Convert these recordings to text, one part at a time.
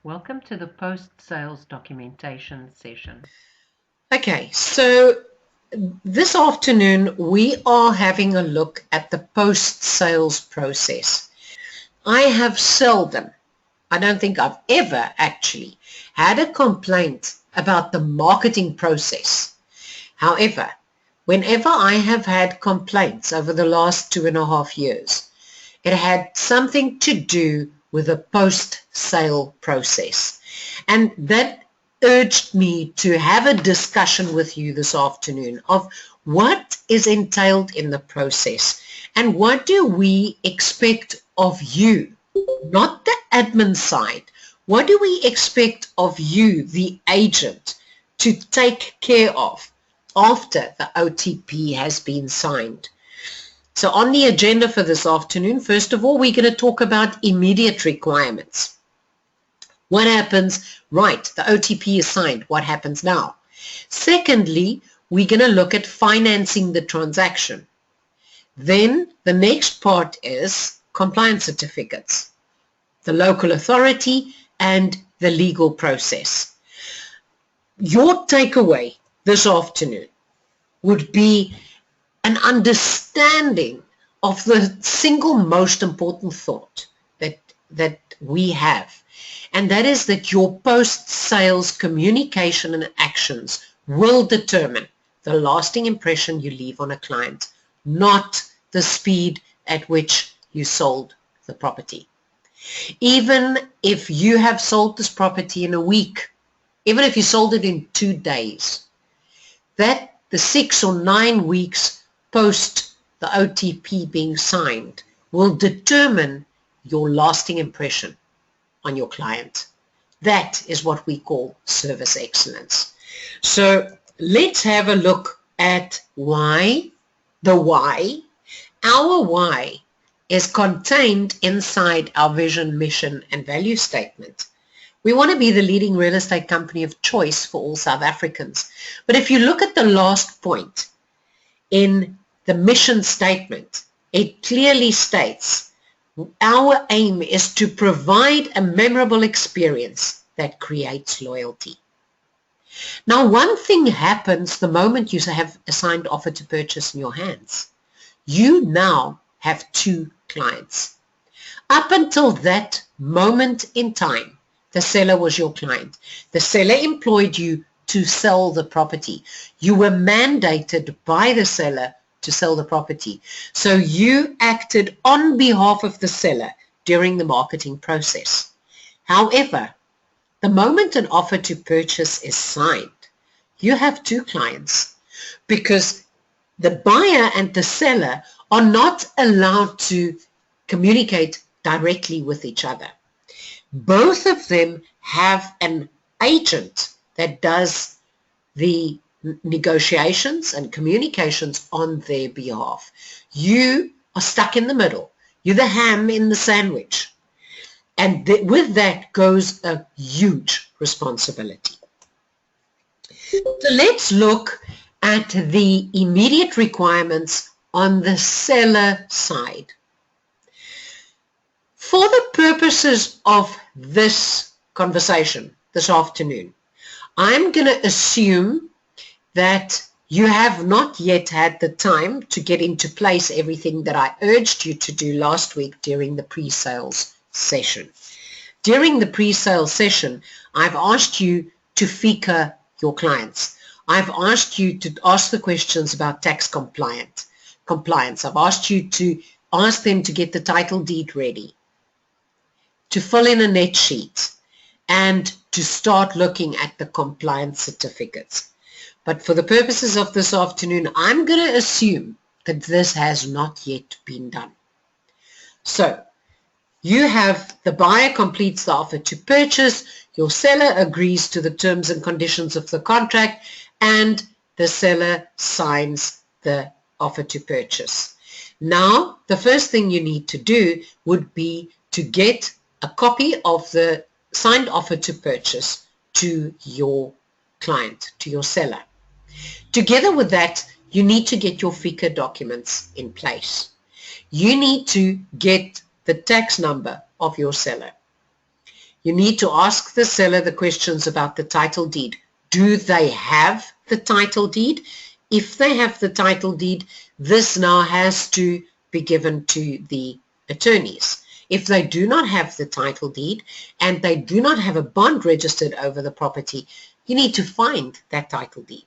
Welcome to the post-sales documentation session. Okay, so this afternoon we are having a look at the post-sales process. I have seldom, I don't think I've ever actually had a complaint about the marketing process. However, whenever I have had complaints over the last 2.5 years, it had something to do with the post-sale process. And that urged me to have a discussion with you this afternoon of what is entailed in the process and what do we expect of you, not the admin side. What do we expect of you, the agent, to take care of after the OTP has been signed? So on the agenda for this afternoon, first of all, we're going to talk about immediate requirements. What happens? Right, the OTP is signed. What happens now? Secondly, we're going to look at financing the transaction. Then the next part is compliance certificates, the local authority, and the legal process. Your takeaway this afternoon would be an understanding of the single most important thought that we have, and that is that your post-sales communication and actions will determine the lasting impression you leave on a client, not the speed at which you sold the property. Even if you have sold this property in a week, even if you sold it in 2 days, that the 6 or 9 weeks post the OTP being signed will determine your lasting impression on your client. That is what we call service excellence. So let's have a look at why. The why. Our why is contained inside our vision, mission, and value statement. We want to be the leading real estate company of choice for all South Africans. But if you look at the last point in the mission statement, it clearly states our aim is to provide a memorable experience that creates loyalty. Now, one thing happens the moment you have a signed offer to purchase in your hands. You now have 2 clients. Up until that moment in time, the seller was your client. The seller employed you to sell the property. You were mandated by the seller to sell the property. So you acted on behalf of the seller during the marketing process. However, the moment an offer to purchase is signed, you have 2 clients because the buyer and the seller are not allowed to communicate directly with each other. Both of them have an agent that does the negotiations and communications on their behalf. You are stuck in the middle. You're the ham in the sandwich. And with that goes a huge responsibility. So let's look at the immediate requirements on the seller side. For the purposes of this conversation this afternoon, I'm going to assume that you have not yet had the time to get into place everything that I urged you to do last week during the pre-sales session. During the pre-sales session, I've asked you to FICA your clients. I've asked you to ask the questions about tax compliance. I've asked you to ask them to get the title deed ready, to fill in a net sheet, and to start looking at the compliance certificates. But for the purposes of this afternoon, I'm going to assume that this has not yet been done. So you have the buyer completes the offer to purchase, your seller agrees to the terms and conditions of the contract, and the seller signs the offer to purchase. Now, the first thing you need to do would be to get a copy of the signed offer to purchase to your client, to your seller. Together with that, you need to get your FICA documents in place. You need to get the tax number of your seller. You need to ask the seller the questions about the title deed. Do they have the title deed? If they have the title deed, this now has to be given to the attorneys. If they do not have the title deed and they do not have a bond registered over the property, you need to find that title deed.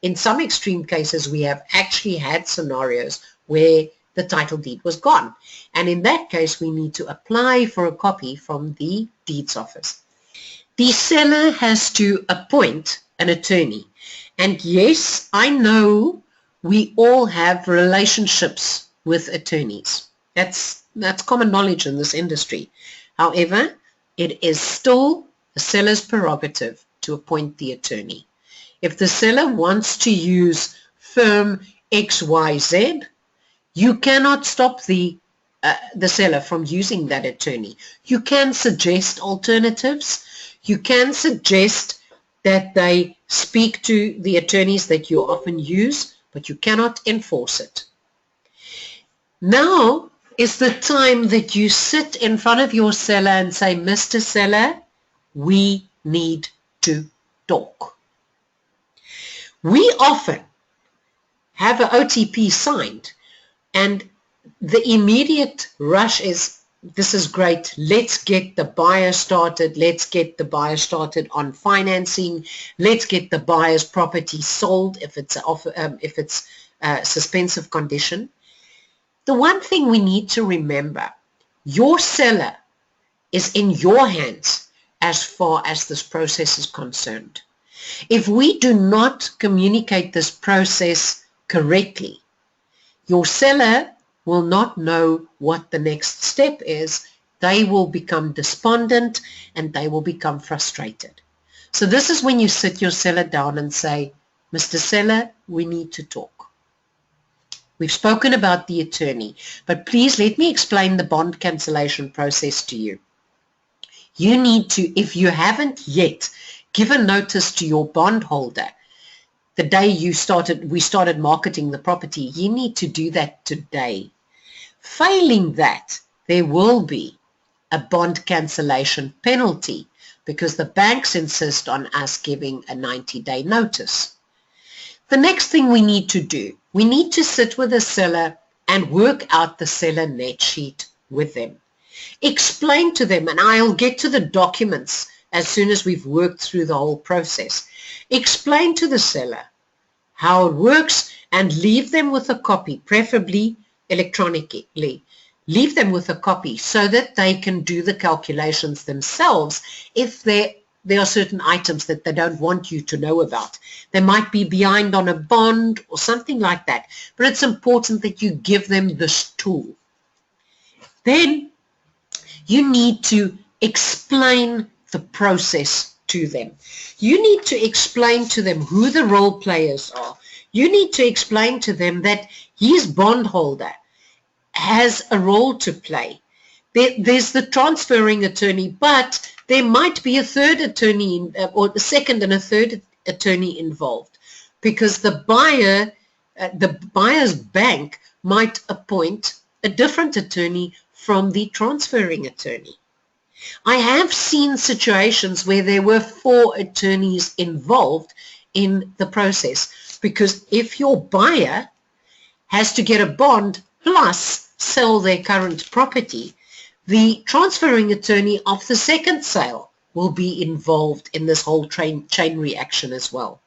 In some extreme cases, we have actually had scenarios where the title deed was gone. And in that case, we need to apply for a copy from the deeds office. The seller has to appoint an attorney. And yes, I know we all have relationships with attorneys. That's common knowledge in this industry. However, it is still the seller's prerogative to appoint the attorney. If the seller wants to use firm XYZ, you cannot stop the seller from using that attorney. You can suggest alternatives. You can suggest that they speak to the attorneys that you often use, but you cannot enforce it. Now is the time that you sit in front of your seller and say, Mr. Seller, we need to talk. We often have an OTP signed, and the immediate rush is, this is great, let's get the buyer started, let's get the buyer started on financing, let's get the buyer's property sold if it's a suspensive condition. The one thing we need to remember, your seller is in your hands as far as this process is concerned. If we do not communicate this process correctly, your seller will not know what the next step is. They will become despondent and they will become frustrated. So this is when you sit your seller down and say, Mr. Seller, we need to talk. We've spoken about the attorney, but please let me explain the bond cancellation process to you. You need to, if you haven't yet given notice to your bondholder, the day we started marketing the property, you need to do that today. Failing that, there will be a bond cancellation penalty because the banks insist on us giving a 90-day notice. The next thing we need to do, we need to sit with the seller and work out the seller net sheet with them. Explain to them, and I'll get to the documents as soon as we've worked through the whole process. Explain to the seller how it works and leave them with a copy, preferably electronically. Leave them with a copy so that they can do the calculations themselves if there are certain items that they don't want you to know about. They might be behind on a bond or something like that, but it's important that you give them this tool. Then you need to explain the process to them. You need to explain to them who the role players are. You need to explain to them that his bondholder has a role to play. There's the transferring attorney, but there might be a third attorney or a second and a third attorney involved because the buyer's bank might appoint a different attorney from the transferring attorney. I have seen situations where there were 4 attorneys involved in the process because if your buyer has to get a bond plus sell their current property, the transferring attorney of the second sale will be involved in this whole chain reaction as well.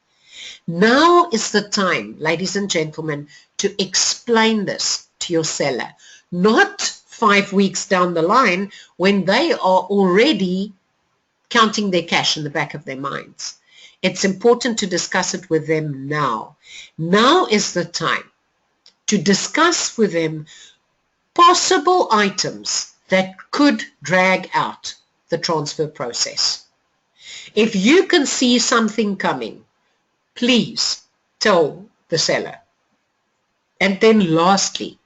Now is the time, ladies and gentlemen, to explain this to your seller, not 5 weeks down the line when they are already counting their cash in the back of their minds. It's important to discuss it with them now. Now is the time to discuss with them possible items that could drag out the transfer process. If you can see something coming, please tell the seller. And then lastly,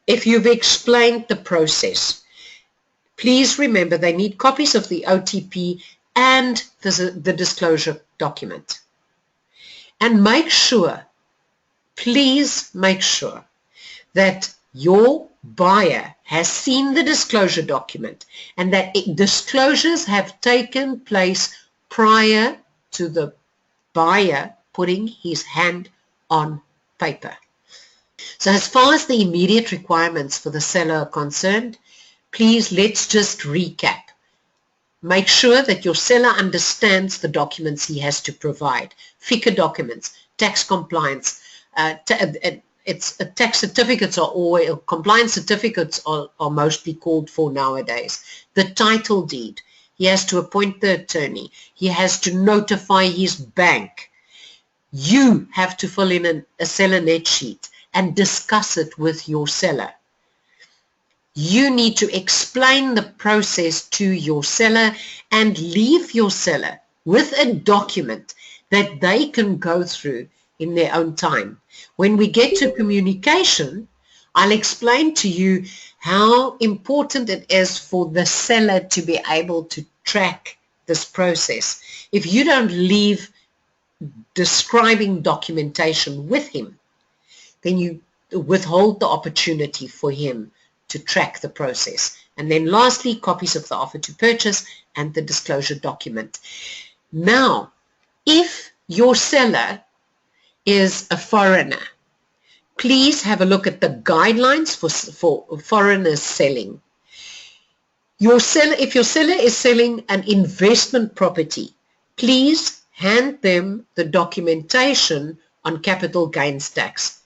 if you've explained the process, please remember they need copies of the OTP and the disclosure document. And make sure, please make sure that your buyer has seen the disclosure document and that disclosures have taken place prior to the buyer putting his hand on paper. So as far as the immediate requirements for the seller are concerned, please let's just recap. Make sure that your seller understands the documents he has to provide. FICA documents, tax compliance, tax certificates are always, compliance certificates are mostly called for nowadays. The title deed, he has to appoint the attorney. He has to notify his bank. You have to fill in a seller net sheet and discuss it with your seller. You need to explain the process to your seller and leave your seller with a document that they can go through in their own time. When we get to communication, I'll explain to you how important it is for the seller to be able to track this process. If you don't leave describing documentation with him, then you withhold the opportunity for him to track the process. And then lastly, copies of the offer to purchase and the disclosure document. Now, if your seller is a foreigner, please have a look at the guidelines for foreigners selling. If your seller is selling an investment property, please hand them the documentation on capital gains tax.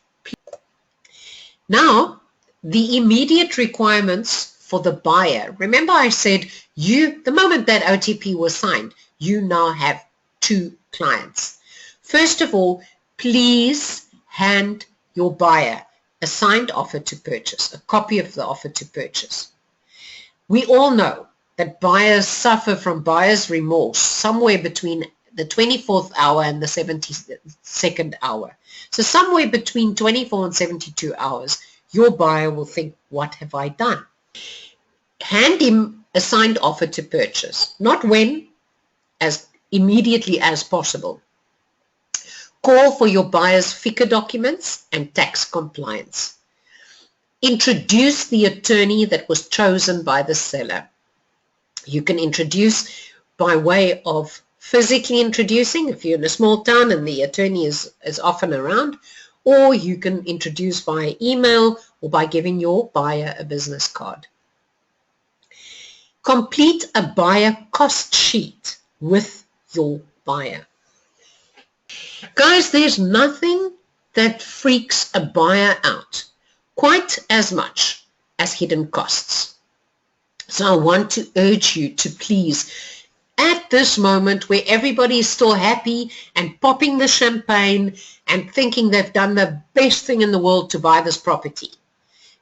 Now, the immediate requirements for the buyer. Remember I said the moment that OTP was signed, you now have 2 clients. First of all, please hand your buyer a signed offer to purchase, a copy of the offer to purchase. We all know that buyers suffer from buyer's remorse somewhere between the 24th hour and the 72nd hour. So somewhere between 24 and 72 hours, your buyer will think, what have I done? Hand him a signed offer to purchase, not when, as immediately as possible. Call for your buyer's FICA documents and tax compliance. Introduce the attorney that was chosen by the seller. You can introduce by way of physically introducing, if you're in a small town and the attorney is often around, or you can introduce via email or by giving your buyer a business card. Complete a buyer cost sheet with your buyer. Guys, there's nothing that freaks a buyer out quite as much as hidden costs. So I want to urge you to please, at this moment where everybody is still happy and popping the champagne and thinking they've done the best thing in the world to buy this property,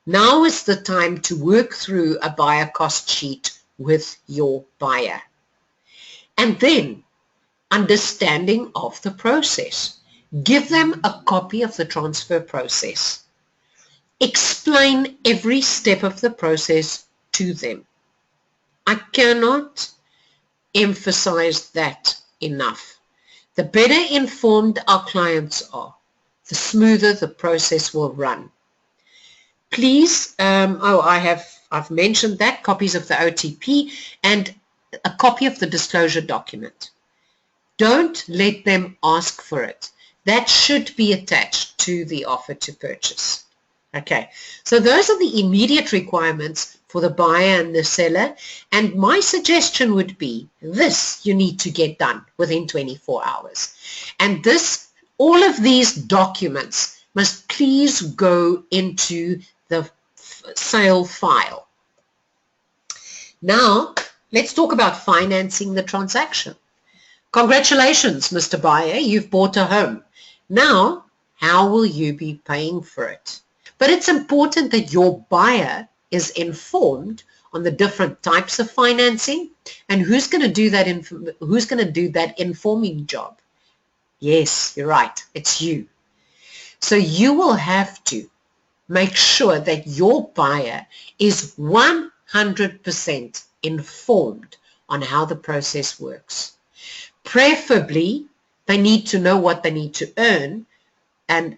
now is the time to work through a buyer cost sheet with your buyer. And then understanding of the process. Give them a copy of the transfer process. Explain every step of the process to them. I cannot emphasize that enough. The better informed our clients are, the smoother the process will run. Please, I've mentioned that, copies of the OTP and a copy of the disclosure document. Don't let them ask for it. That should be attached to the offer to purchase. Okay, so those are the immediate requirements for the buyer and the seller, and my suggestion would be this you need to get done within 24 hours. And all of these documents must please go into the sale file. Now, let's talk about financing the transaction. Congratulations, Mr. Buyer, you've bought a home. Now, how will you be paying for it? But it's important that your buyer is informed on the different types of financing and who's going to do that informing job. Yes, you're right, it's you. So you will have to make sure that your buyer is 100% informed on how the process works. Preferably, they need to know what they need to earn and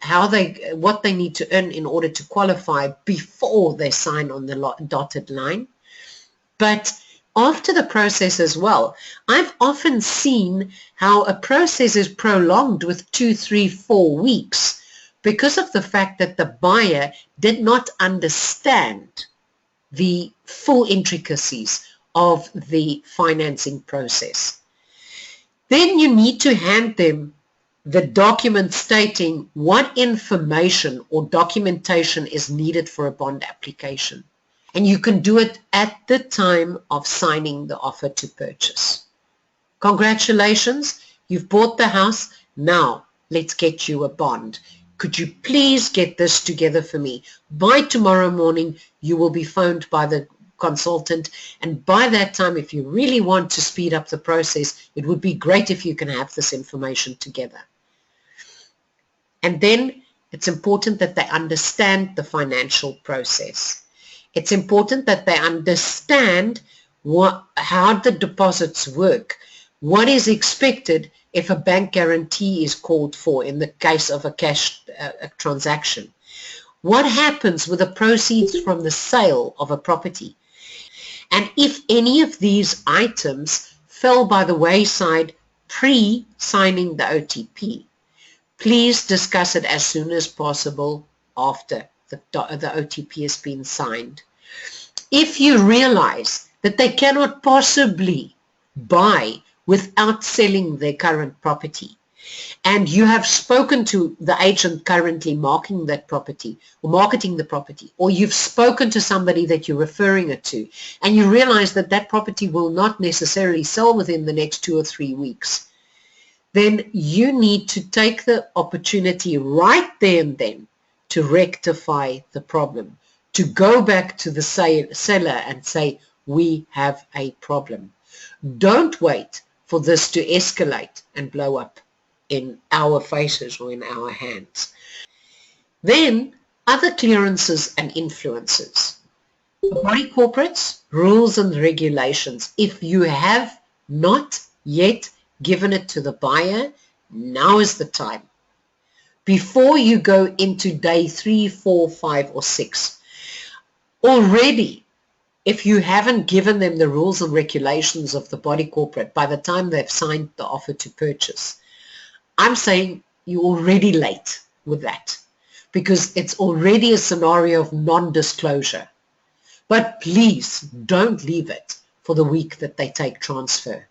what they need to earn in order to qualify before they sign on the dotted line. But after the process as well, I've often seen how a process is prolonged with 2, 3, 4 weeks because of the fact that the buyer did not understand the full intricacies of the financing process. Then you need to hand them the document stating what information or documentation is needed for a bond application. And you can do it at the time of signing the offer to purchase. Congratulations, you've bought the house. Now let's get you a bond. Could you please get this together for me? By tomorrow morning, you will be phoned by the consultant, and by that time, if you really want to speed up the process, it would be great if you can have this information together. And then it's important that they understand the financial process. It's important that they understand how the deposits work, what is expected if a bank guarantee is called for in the case of a cash transaction. What happens with the proceeds from the sale of a property? And if any of these items fell by the wayside pre-signing the OTP, please discuss it as soon as possible after the OTP has been signed. If you realize that they cannot possibly buy without selling their current property, and you have spoken to the agent currently marketing that property or marketing the property, or you've spoken to somebody that you're referring it to, and you realize that that property will not necessarily sell within the next 2 or 3 weeks, then you need to take the opportunity right there and then to rectify the problem, to go back to the seller and say, we have a problem. Don't wait for this to escalate and blow up in our faces or in our hands. Then, other clearances and influences. Body corporates, rules and regulations. If you have not yet given it to the buyer, now is the time. Before you go into day 3, 4, 5, or 6. Already, if you haven't given them the rules and regulations of the body corporate by the time they've signed the offer to purchase, I'm saying you're already late with that because it's already a scenario of non-disclosure. But please don't leave it for the week that they take transfer.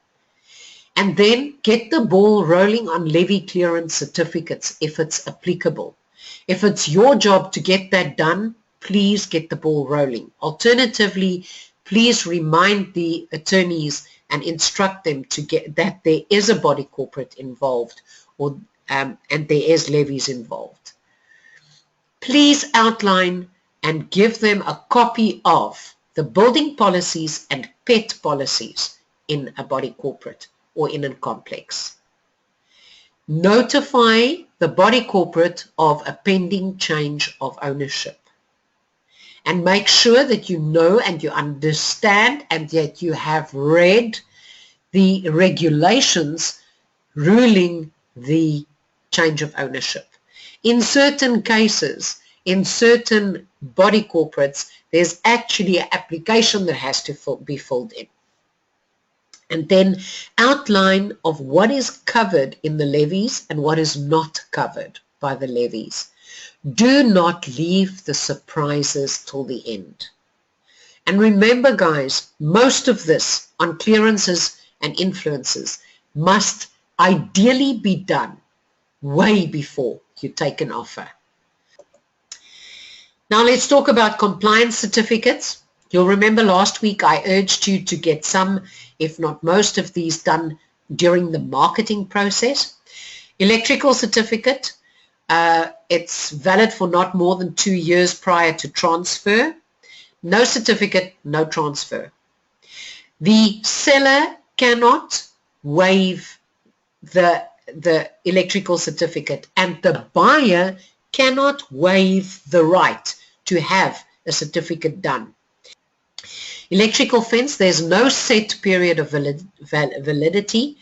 And then get the ball rolling on levy clearance certificates if it's applicable. If it's your job to get that done, please get the ball rolling. Alternatively, please remind the attorneys and instruct them to get that there is a body corporate involved and there is levies involved. Please outline and give them a copy of the building policies and pet policies in a body corporate or in a complex. Notify the body corporate of a pending change of ownership. And make sure that you know and you understand and that you have read the regulations ruling the change of ownership. In certain cases, in certain body corporates, there's actually an application that has to be filled in. And then outline of what is covered in the levies and what is not covered by the levies. Do not leave the surprises till the end. And remember, guys, most of this on clearances and influences must ideally be done way before you take an offer. Now let's talk about compliance certificates. You'll remember last week I urged you to get some, if not most of these, done during the marketing process. Electrical certificate. It's valid for not more than 2 years prior to transfer. No certificate, no transfer. The seller cannot waive the electrical certificate, and the buyer cannot waive the right to have a certificate done. Electrical fence, there's no set period of validity,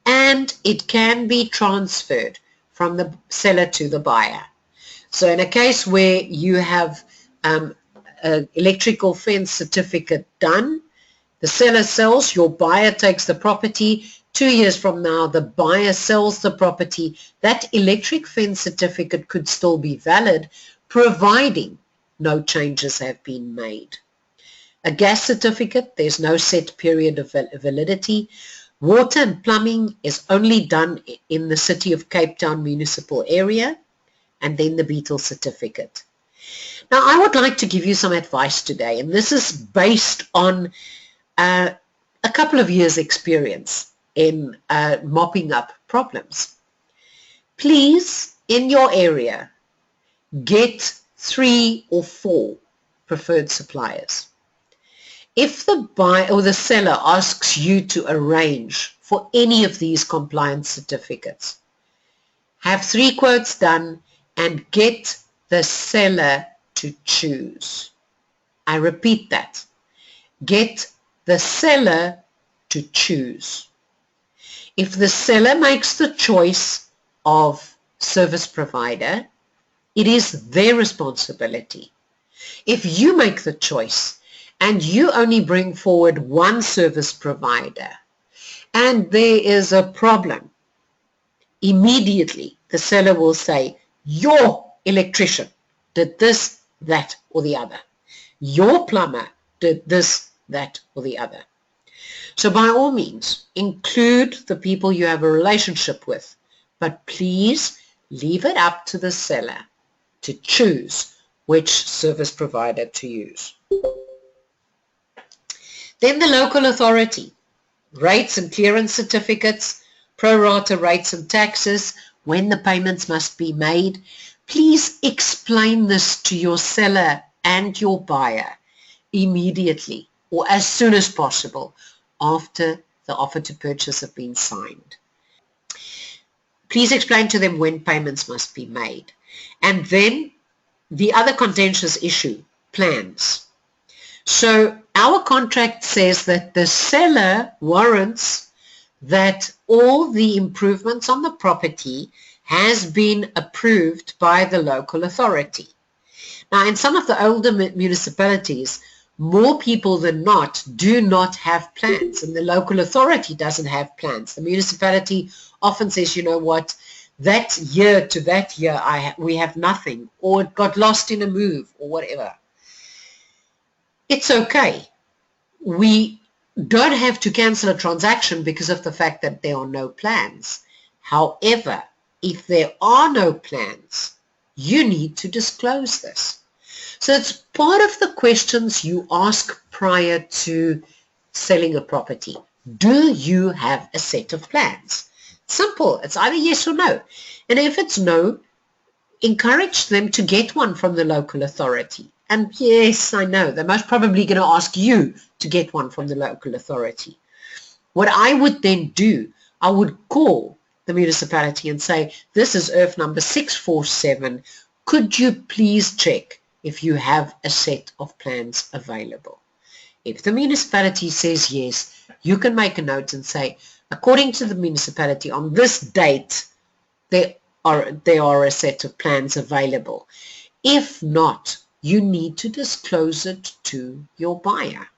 and it can be transferred from the seller to the buyer. So in a case where you have an electrical fence certificate done, the seller sells, your buyer takes the property. 2 years from now, the buyer sells the property. That electric fence certificate could still be valid, providing no changes have been made. A gas certificate, there's no set period of validity. Water and plumbing is only done in the City of Cape Town municipal area, and then the Beetle certificate. Now, I would like to give you some advice today, and this is based on a couple of years' experience in mopping up problems. Please, in your area, get 3 or 4 preferred suppliers. If the buyer or the seller asks you to arrange for any of these compliance certificates, have 3 quotes done and get the seller to choose. I repeat that. Get the seller to choose. If the seller makes the choice of service provider, it is their responsibility. If you make the choice and you only bring forward one service provider and there is a problem, immediately the seller will say, your electrician did this, that, or the other. Your plumber did this, that, or the other. So by all means, include the people you have a relationship with, but please leave it up to the seller to choose which service provider to use. Then the local authority, rates and clearance certificates, pro rata rates and taxes, when the payments must be made. Please explain this to your seller and your buyer immediately or as soon as possible after the offer to purchase have been signed. Please explain to them when payments must be made. And then the other contentious issue, plans. So our contract says that the seller warrants that all the improvements on the property has been approved by the local authority. Now, in some of the older municipalities, more people than not do not have plans, and the local authority doesn't have plans. The municipality often says, you know what, that year to that year we have nothing, or it got lost in a move, or whatever. It's okay. We don't have to cancel a transaction because of the fact that there are no plans. However, if there are no plans, you need to disclose this. So it's part of the questions you ask prior to selling a property. Do you have a set of plans? Simple. It's either yes or no. And if it's no, encourage them to get one from the local authority. And yes, I know, they're most probably going to ask you to get one from the local authority. What I would then do, I would call the municipality and say, this is IRF number 647. Could you please check if you have a set of plans available? If the municipality says yes, you can make a note and say, according to the municipality, on this date, there are a set of plans available. If not, you need to disclose it to your buyer.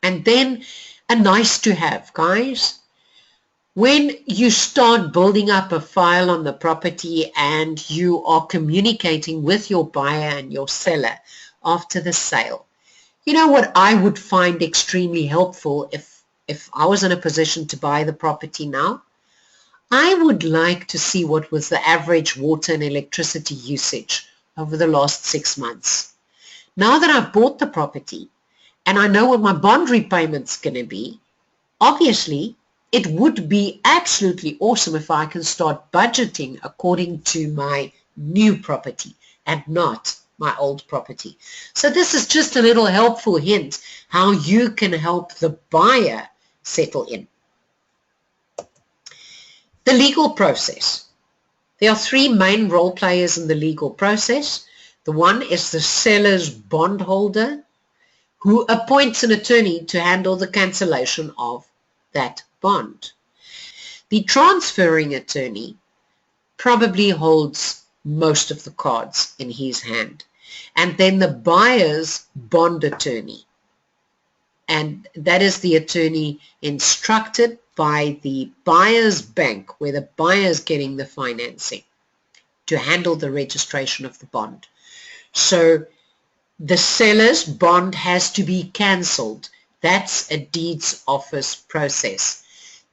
And then a nice to have, guys. When you start building up a file on the property and you are communicating with your buyer and your seller after the sale, you know what I would find extremely helpful if I was in a position to buy the property now? I would like to see what was the average water and electricity usage over the last 6 months. Now that I've bought the property and I know what my bond repayment's going to be, obviously it would be absolutely awesome if I can start budgeting according to my new property and not my old property. So this is just a little helpful hint how you can help the buyer settle in. The legal process. There are 3 main role players in the legal process. The one is the seller's bondholder, who appoints an attorney to handle the cancellation of that bond. The transferring attorney probably holds most of the cards in his hand. And then the buyer's bond attorney. And that is the attorney instructed by the buyer's bank, where the buyer's getting the financing, to handle the registration of the bond. So the seller's bond has to be cancelled. That's a deeds office process.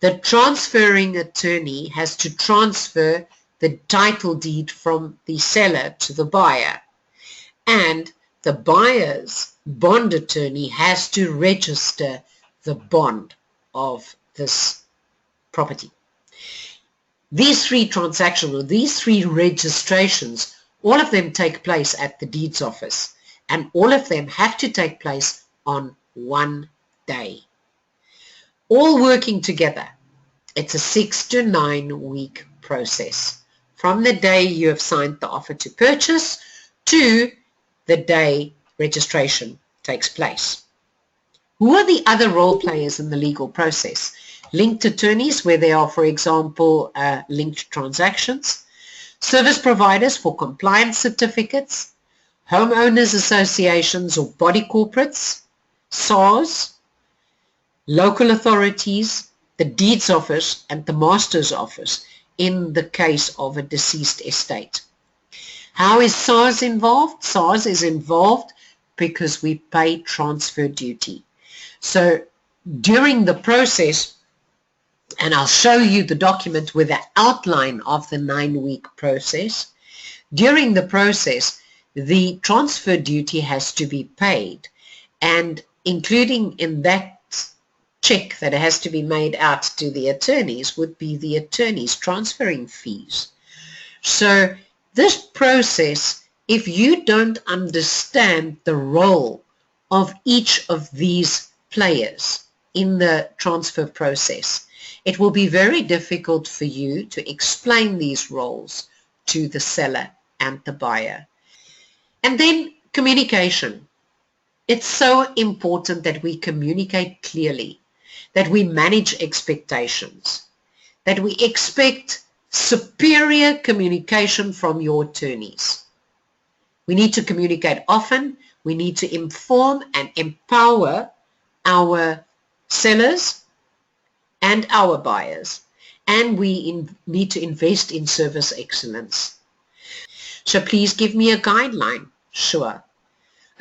The transferring attorney has to transfer the title deed from the seller to the buyer. And the buyer's bond attorney has to register the bond of this property. These three transactions, or these three registrations, all of them take place at the deeds office, and all of them have to take place on one day. All working together. It's a 6 to 9 week process from the day you have signed the offer to purchase to the day registration takes place. Who are the other role players in the legal process? Linked attorneys, where there are, for example, linked transactions, service providers for compliance certificates, homeowners associations or body corporates, SARS, local authorities, the deeds office and the master's office in the case of a deceased estate. How is SARS involved? SARS is involved because we pay transfer duty. So during the process, and I'll show you the document with the outline of the 9-week process, during the process, the transfer duty has to be paid, and including in that check that has to be made out to the attorneys would be the attorneys' transferring fees. So this process, if you don't understand the role of each of these players in the transfer process, it will be very difficult for you to explain these roles to the seller and the buyer. And then communication. It's so important that we communicate clearly, that we manage expectations, that we expect superior communication from your attorneys. We need to communicate often. We need to inform and empower our sellers and our buyers, and we need to invest in service excellence. So please give me a guideline. Sure.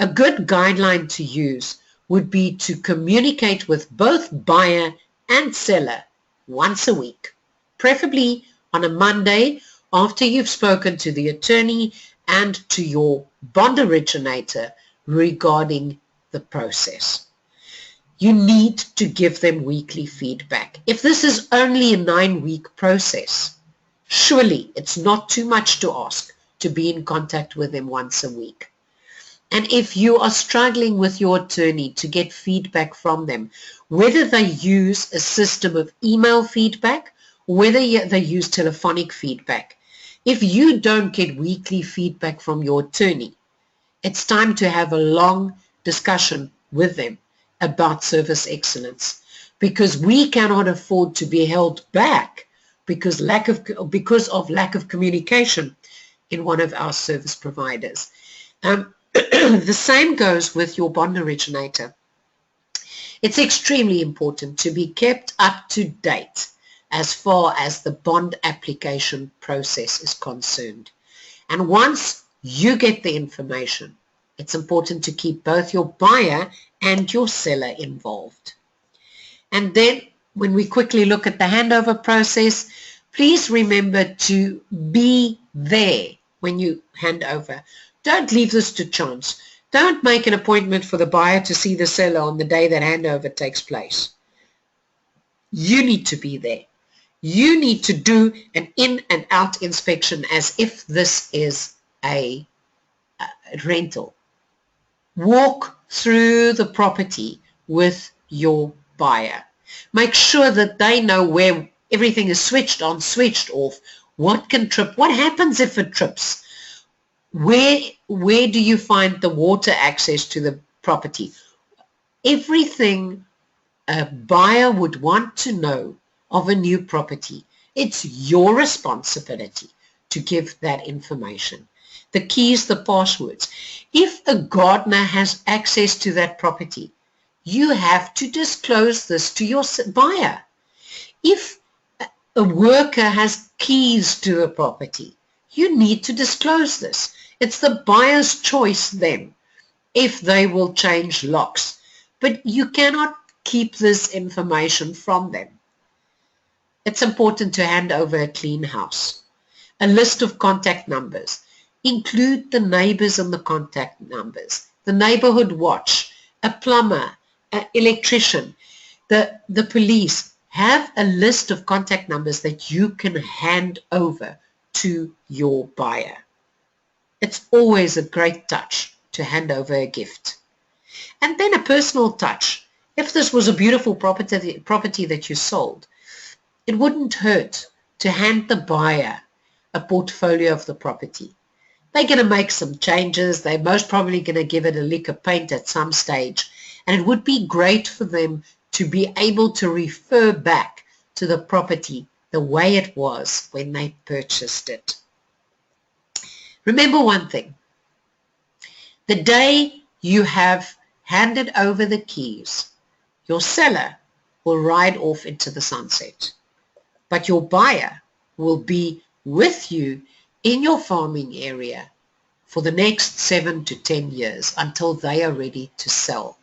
A good guideline to use would be to communicate with both buyer and seller once a week, preferably on a Monday after you've spoken to the attorney and to your bond originator regarding the process. You need to give them weekly feedback. If this is only a 9-week process, surely it's not too much to ask to be in contact with them once a week. And if you are struggling with your attorney to get feedback from them, whether they use a system of email feedback or whether they use telephonic feedback, if you don't get weekly feedback from your attorney, it's time to have a long discussion with them about service excellence, because we cannot afford to be held back because of lack of communication in one of our service providers. The same goes with your bond originator. It's extremely important to be kept up to date as far as the bond application process is concerned. And once you get the information, it's important to keep both your buyer and your seller involved. And then when we quickly look at the handover process, please remember to be there when you hand over. Don't leave this to chance. Don't make an appointment for the buyer to see the seller on the day that handover takes place. You need to be there. You need to do an in and out inspection as if this is a rental. Walk through the property with your buyer. Make sure that they know where everything is switched on, switched off, what can trip, what happens if it trips. Where do you find the water access to the property? Everything a buyer would want to know of a new property. It's your responsibility to give that information. The keys, the passwords. If a gardener has access to that property, you have to disclose this to your buyer. If a worker has keys to a property, you need to disclose this. It's the buyer's choice then if they will change locks, but you cannot keep this information from them. It's important to hand over a clean house. A list of contact numbers. Include the neighbors and the contact numbers, the neighborhood watch, a plumber, an electrician, the police. Have a list of contact numbers that you can hand over to your buyer. It's always a great touch to hand over a gift. And then a personal touch. If this was a beautiful property that you sold, it wouldn't hurt to hand the buyer a portfolio of the property. They're going to make some changes. They're most probably going to give it a lick of paint at some stage. And it would be great for them to be able to refer back to the property the way it was when they purchased it. Remember one thing. The day you have handed over the keys, your seller will ride off into the sunset. But your buyer will be with you in your farming area for the next 7 to 10 years until they are ready to sell.